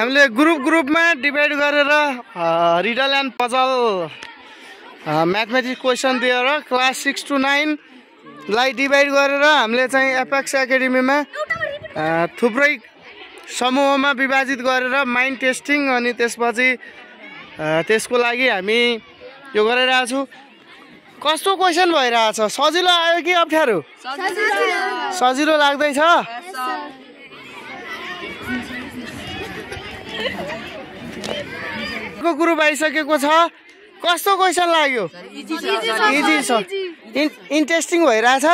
हामीले ग्रुपमा डिभाइड गरेर riddle and puzzle mathematics question दिएर क्लास 6 to 9 लाई डिभाइड गरेर हामीले चाहिँ एपेक्स एकाडेमीमा थुप्रै समूहमा विभाजित गरेर माइन्ड टेस्टिङ अनि त्यसपछि त्यसको लागि हामी यो गरिरहेको छु। कस्तो क्वेसन भइरहेछ? सजिलो आयो कि अप्ठ्यारो? सजिलो लाग्दैछ? को ग्रुप आइसकेको छ। कस्तो क्वेसन लाग्यो? इजी छ। इन्ट्रेस्टिङ भइरहेछ।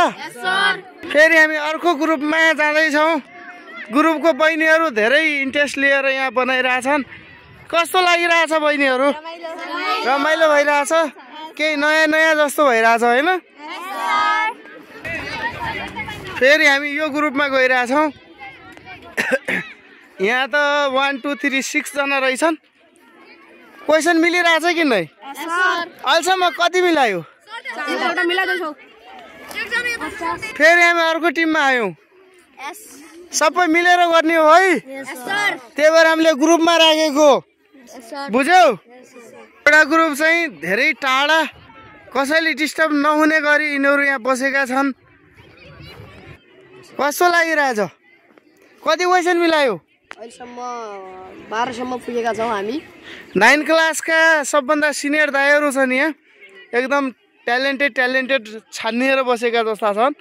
फेरि हामी अर्को ग्रुपमा जाँदैछौँ। ग्रुपको बहिनीहरू धेरै इन्ट्रेस्ट लिएर यहाँ बनाइरहेछन्। कस्तो लागिरहेछ बहिनीहरू? रमाइलो भइरहेछ। केही नयाँ नयाँ जस्तो भइरहेछ होइन? फेरि हामी यो ग्रुपमा गइरहेछौँ। यहाँ त 1 2 3 6 जना रहेछन्। क्वेसन मिलिरहेछ कि नै? अहिलेसम्म कति मिलायो? फेरि हामी अर्को टिममा आयौँ। सबै मिलेर गर्ने हो है? त्यही भएर हामीले ग्रुपमा राखेको। बुझ्यौ? एउटा ग्रुप चाहिँ धेरै टाढा, कसैले डिस्टर्ब नहुने गरी यिनीहरू यहाँ बसेका छन्। कस्तो लागिरहेछ? कति क्वेसन मिलायो? अहिलेसम्म 12 सम्म पुगेका छौँ हामी। 9 क्लासका सबभन्दा सिनियर दाइहरू छन् यहाँ। एकदम ट्यालेन्टेड छानिएर बसेका जस्ता छन्।